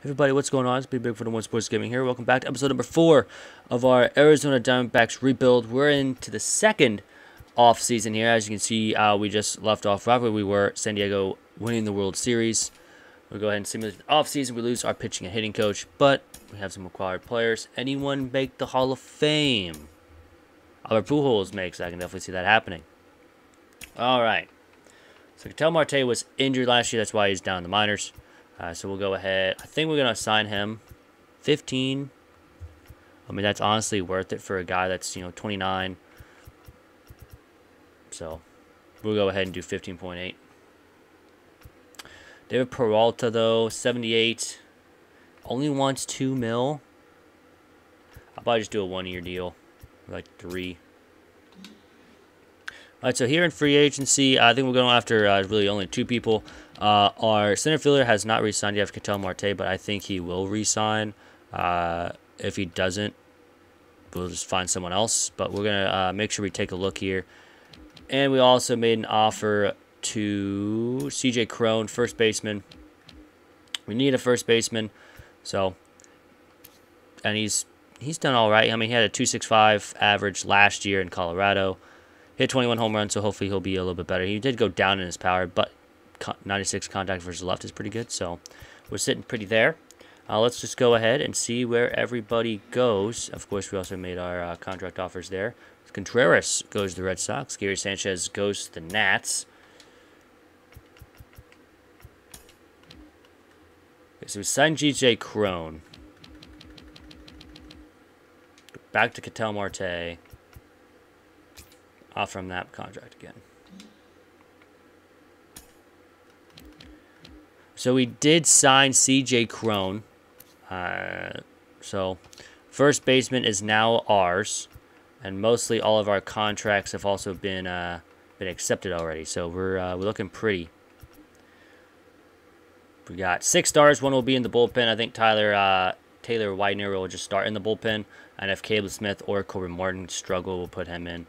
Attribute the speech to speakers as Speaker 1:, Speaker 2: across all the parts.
Speaker 1: Everybody, what's going on? It's Big for the One Sports Gaming here. Welcome back to episode number 4 of our Arizona Diamondbacks rebuild. We're into the second off season here. As you can see, we just left off right where we were. San Diego winning the World Series. We'll go ahead and simulate the off season. We lose our pitching and hitting coach, but we have some acquired players. Anyone make the Hall of Fame? Albert Pujols makes. I can definitely see that happening. All right. So Ketel Marte was injured last year. That's why he's down in the minors. So we'll go ahead. I think we're going to assign him 15. I mean, that's honestly worth it for a guy that's, 29. So we'll go ahead and do 15.8. David Peralta, though, 78. Only wants $2 million. I'll probably just do a 1-year deal. Like 3. All right, so here in free agency, I think we're going after really only 2 people. Our center fielder has not re-signed yet, Ketel Marte, but I think he will re-sign. If he doesn't, we'll just find someone else. But we're going to make sure we take a look here. And we also made an offer to CJ Cron, first baseman. We need a first baseman. So, and he's done all right. I mean, he had a 2.65 average last year in Colorado. Hit 21 home runs, so hopefully he'll be a little bit better. He did go down in his power, but 96 contact versus left is pretty good, so we're sitting pretty there. Let's just go ahead and see where everybody goes. Of course, we also made our contract offers there. Contreras goes to the Red Sox. Gary Sanchez goes to the Nats. Okay, so we signed CJ Cron. Back to Ketel Marte. Off from that contract again. So we did sign CJ Cron. So first baseman is now ours, and mostly all of our contracts have also been accepted already. So we're looking pretty. We got 6 stars. 1 will be in the bullpen. I think Taylor Widener will just start in the bullpen, and if Caleb Smith or Corbin Martin struggle, we'll put him in.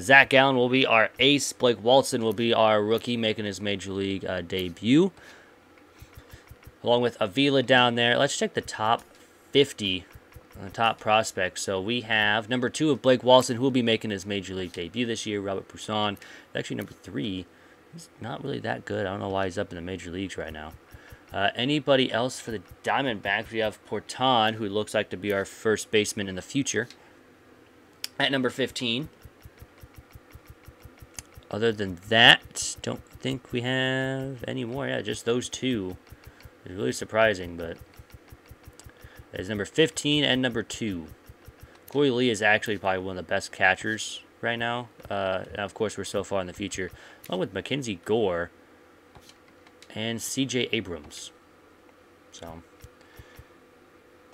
Speaker 1: Zach Gallen will be our ace. Blake Walton will be our rookie, making his Major League debut. Along with Avila down there. Let's check the top 50, top prospects. So we have number 2 of Blake Walton, who will be making his Major League debut this year. Robert Pusan. Actually, number 3. He's not really that good. I don't know why he's up in the Major Leagues right now. Anybody else for the Diamondbacks? We have Portan, who looks like to be our first baseman in the future. At number 15. Other than that, don't think we have any more. Yeah, just those 2. It's really surprising, but there's number 15 and number 2. Corey Lee is actually probably one of the best catchers right now. And of course, we're so far in the future. Along with Mackenzie Gore and C.J. Abrams. So,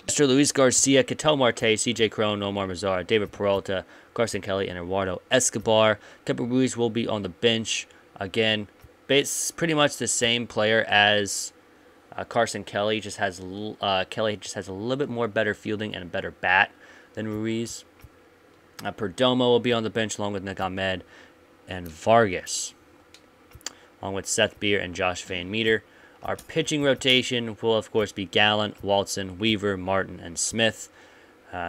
Speaker 1: Mr. Luis Garcia, Ketel Marte, C.J. Cron, Omar Mazar, David Peralta, Carson Kelly, and Eduardo Escobar. Kemper Ruiz will be on the bench. Again, it's pretty much the same player as Carson Kelly. Kelly just has a little bit more better fielding and a better bat than Ruiz. Perdomo will be on the bench along with Nick Ahmed and Vargas, along with Seth Beer and Josh Van Meter. Our pitching rotation will, of course, be Gallant, Walton, Weaver, Martin, and Smith.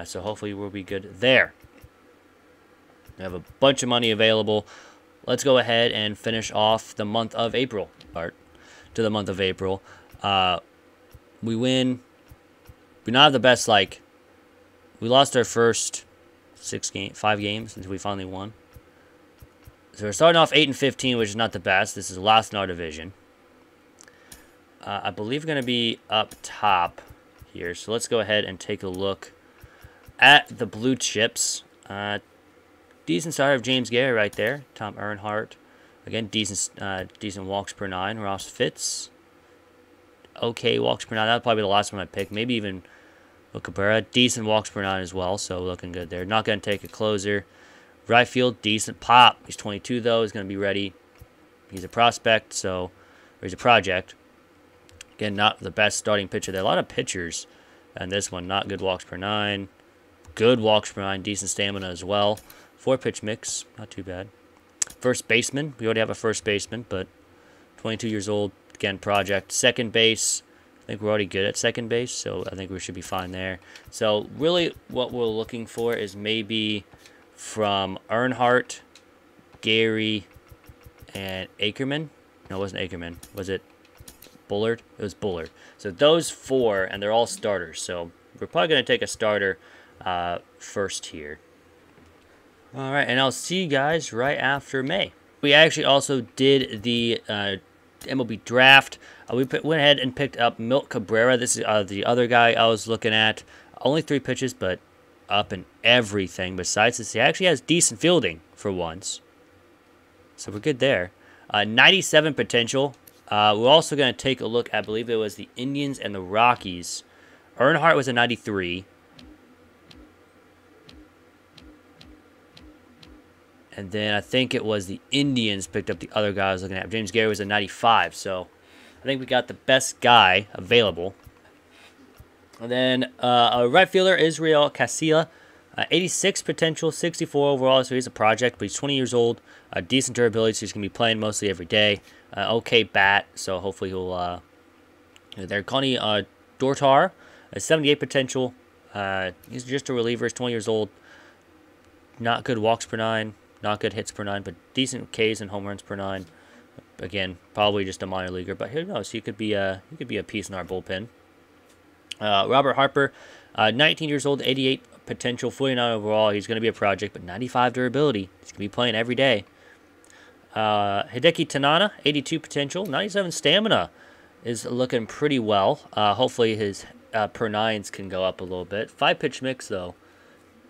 Speaker 1: So hopefully we'll be good there. We have a bunch of money available. Let's go ahead and finish off the month of April. To the month of April. We win. We not have the best, we lost our first 5 games until we finally won. So we're starting off 8-15, which is not the best. This is last in our division. I believe we're going to be up top here. So let's go ahead and take a look at the blue chips. Decent start of James Gary right there. Tom Earnhardt. Again, decent walks per 9. Ross Fitz. Okay walks per 9. That'll probably be the last one I pick. Maybe even Cabrera. Decent walks per 9 as well. So looking good there. Not going to take a closer. Right field, decent pop. He's 22 though. He's going to be ready. He's a prospect, or he's a project. Again, not the best starting pitcher. There are a lot of pitchers, and this one not good walks per 9. Good walks per 9. Decent stamina as well. 4-pitch mix, not too bad. First baseman, we already have a first baseman, but 22 years old, again, project. Second base, I think we're already good at second base, so I think we should be fine there. So really what we're looking for is maybe from Earnhardt, Gary, and Ackerman. No, it wasn't Ackerman. Was it Bullard? It was Bullard. So those 4, and they're all starters. So we're probably going to take a starter first here. All right, and I'll see you guys right after May. We actually also did the MLB draft. We went ahead and picked up Milt Cabrera. This is the other guy I was looking at. Only 3 pitches, but up in everything. Besides this, he actually has decent fielding for once. So we're good there. 97 potential. We're also going to take a look, I believe it was the Indians and the Rockies. Earnhardt was a 93. And then I think it was the Indians picked up the other guy I was looking at. James Gary was a 95. So I think we got the best guy available. And then a right fielder, Israel Casilla. 86 potential, 64 overall, so he's a project, but he's 20 years old. Decent durability, so he's going to be playing mostly every day. Okay bat, so hopefully he'll... there, Connie Dortar, 78 potential. He's just a reliever, he's 20 years old. Not good walks per 9, not good hits per 9, but decent Ks and home runs per 9. Again, probably just a minor leaguer, but who knows? He could be a piece in our bullpen. Robert Harper, 19 years old, 88 potential, 49 overall. He's going to be a project, but 95 durability. He's going to be playing every day. Hideki Tanana, 82 potential, 97 stamina. Is looking pretty well. Hopefully his per 9s can go up a little bit. 5-pitch mix, though.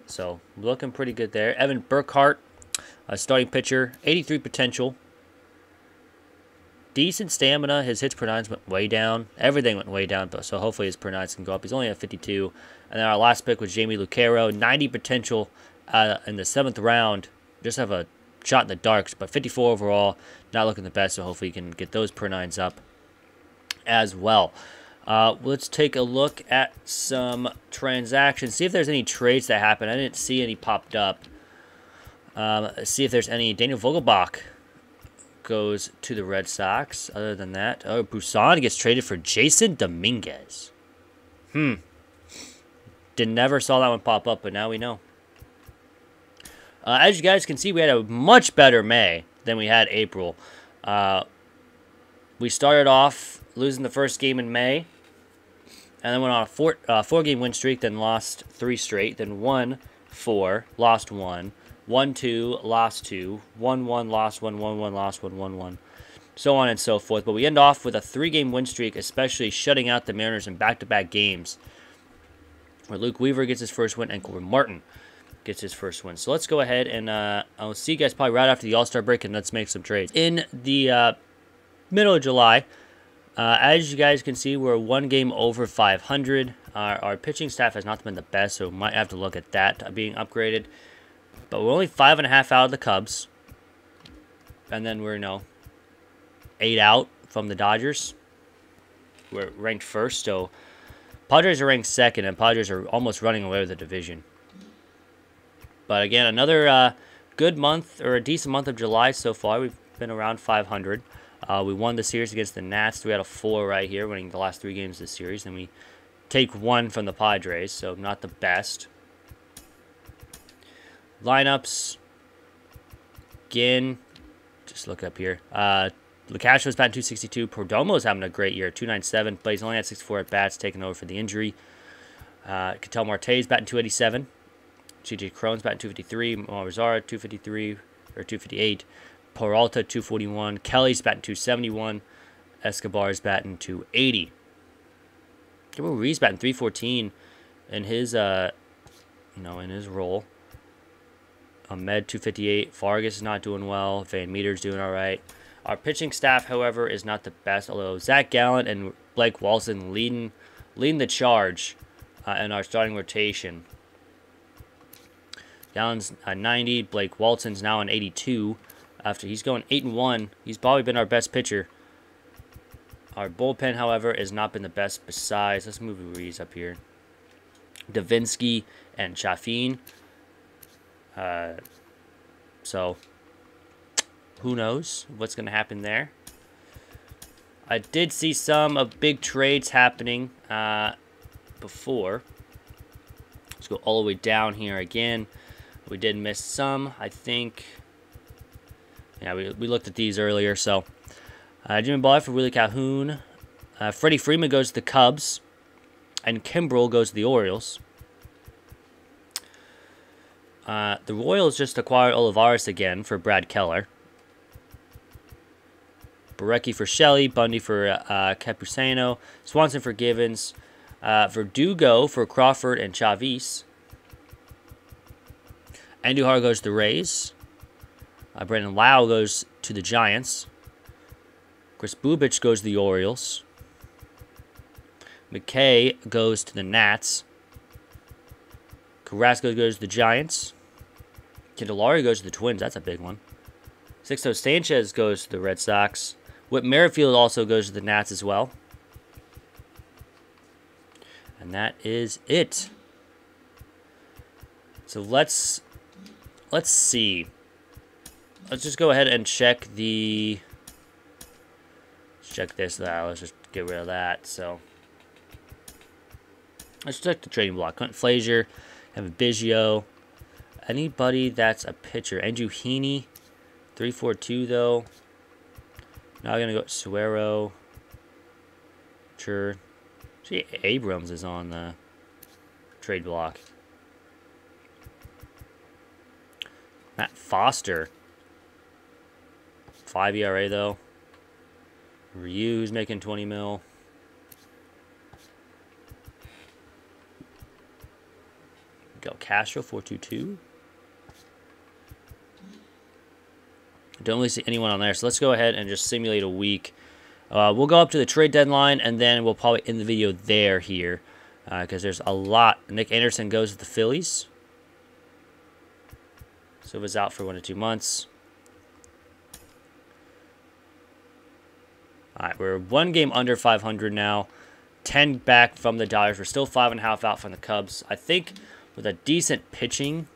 Speaker 1: So, looking pretty good there. Evan Burkhart, starting pitcher, 83 potential. Decent stamina. His hits per 9s went way down. Everything went way down, so hopefully his per 9s can go up. He's only at 52. And then our last pick was Jamie Lucero, 90 potential in the 7th round. Just have a shot in the darks, but 54 overall. Not looking the best, so hopefully you can get those per 9s up as well. Let's take a look at some transactions. See if there's any trades that happen. I didn't see any popped up. See if there's any. Daniel Vogelbach goes to the Red Sox. Other than that, Busan gets traded for Jason Dominguez. Never saw that one pop up, but now we know. As you guys can see, we had a much better May than we had April. We started off losing the first game in May, and then went on a 4-game win streak, then lost 3 straight, then won 4, lost 1, won 2, lost 2, won 1, lost 1, won 1, lost 1, won 1, so on and so forth. But we end off with a 3-game win streak, especially shutting out the Mariners in back-to-back games, where Luke Weaver gets his first win and Corbin Martin gets his first win. So let's go ahead and I'll see you guys probably right after the All-Star break, and let's make some trades. In the middle of July, as you guys can see, we're 1 game over 500. Our pitching staff has not been the best, so we might have to look at that being upgraded. But we're only 5.5 out of the Cubs. And then we're, 8 out from the Dodgers. We're ranked first, so Padres are ranked second, and Padres are almost running away with the division. But again, another good month, or a decent month of July so far. We've been around 500. We won the series against the Nats, 3 out of 4 right here, winning the last 3 games of the series. Then we take 1 from the Padres, so not the best. Lineups. Again, just look up here. LaCassio's batting 262. Perdomo's having a great year, 297. But he's only had 64 at-bats, taking over for the injury. Ketel Marte's batting 287. CJ Cron's batting 253. Marizara 253 or 258. Peralta 241. Kelly's batting 271. Escobar's batting 280. Gabriel Ruiz batting 314 in his in his role. Ahmed 258. Vargas is not doing well. Van Meter's doing all right. Our pitching staff, however, is not the best. Although Zach Gallant and Blake Walton leading the charge in our starting rotation. Gallant's 90. Blake Walton's now on 82. After he's going 8-1, he's probably been our best pitcher. Our bullpen, however, has not been the best. Besides, let's move Ruiz up here. Davinsky and Chaffin. So, who knows what's going to happen there. I did see some of big trades happening before. Let's go all the way down here again. We did miss some, I think. Yeah, we looked at these earlier. So, Jimmy Ball for Willie Calhoun. Freddie Freeman goes to the Cubs. And Kimbrel goes to the Orioles. The Royals just acquired Olivares again for Brad Keller. Barecki for Shelley. Bundy for Capusano. Swanson for Givens. Verdugo for Crawford and Chavis. Andujar goes to the Rays. Brandon Lau goes to the Giants. Chris Bubich goes to the Orioles. McKay goes to the Nats. Carrasco goes to the Giants. Candelario goes to the Twins. That's a big one. Sixto Sanchez goes to the Red Sox. Whit Merrifield also goes to the Nats as well. And that is it. So let's see. Let's just go ahead and check the... Check this out. Let's just get rid of that. So let's check the trading block. Clint Frazier, have Biggio. Anybody that's a pitcher. Andrew Heaney, 342 though. Now I'm gonna go Suero. Sure. See, Abrams is on the trade block. Matt Foster. 5 ERA though. Ryu's making 20 mil. Go Castro 422. Don't really see anyone on there, so let's go ahead and just simulate a week. We'll go up to the trade deadline, and then we'll probably end the video there here, because there's a lot. Nick Anderson goes to the Phillies. Silva's out for 1 to 2 months. All right, we're 1 game under 500 now. 10 back from the Dodgers. We're still 5.5 out from the Cubs. I think with a decent pitching.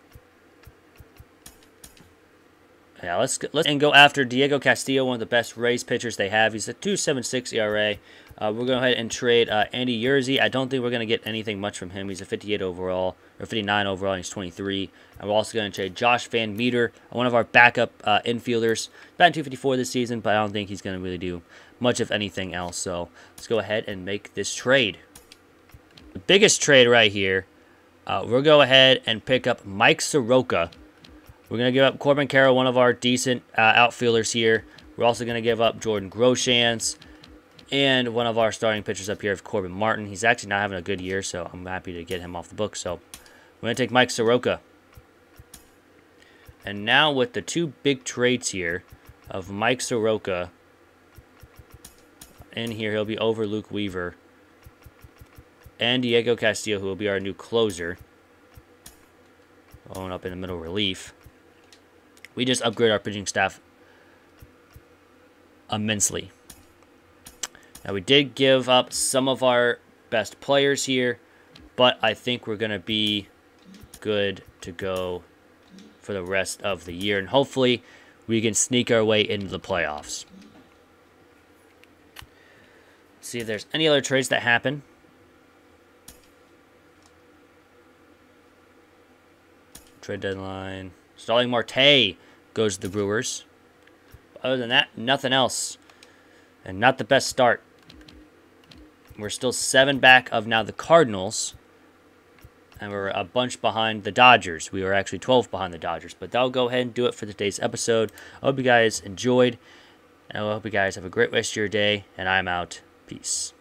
Speaker 1: Yeah, let's go after Diego Castillo, one of the best Rays pitchers they have. He's a 2.76 ERA. We're going to go ahead and trade Andy Yerzy. I don't think we're going to get anything much from him. He's a 58 overall, or 59 overall, and he's 23. And we're also going to trade Josh Van Meter, one of our backup infielders. Batting 254 this season, but I don't think he's going to really do much of anything else. So let's go ahead and make this trade. The biggest trade right here, we'll go ahead and pick up Mike Soroka. We're going to give up Corbin Carroll, one of our decent outfielders here. We're also going to give up Jordan Groshans and one of our starting pitchers up here, Corbin Martin. He's actually not having a good year, so I'm happy to get him off the book. So we're going to take Mike Soroka. And now with the 2 big trades here of Mike Soroka in here, he'll be over Luke Weaver and Diego Castillo, who will be our new closer. Going up in the middle relief. We just upgrade our pitching staff immensely. Now, we did give up some of our best players here, but I think we're going to be good to go for the rest of the year. And hopefully, we can sneak our way into the playoffs. See if there's any other trades that happen. Trade deadline. Starling Marte goes to the Brewers. Other than that, nothing else. And not the best start. We're still 7 back of now the Cardinals. And we're a bunch behind the Dodgers. We were actually 12 behind the Dodgers. But that'll go ahead and do it for today's episode. I hope you guys enjoyed. And I hope you guys have a great rest of your day. And I'm out. Peace.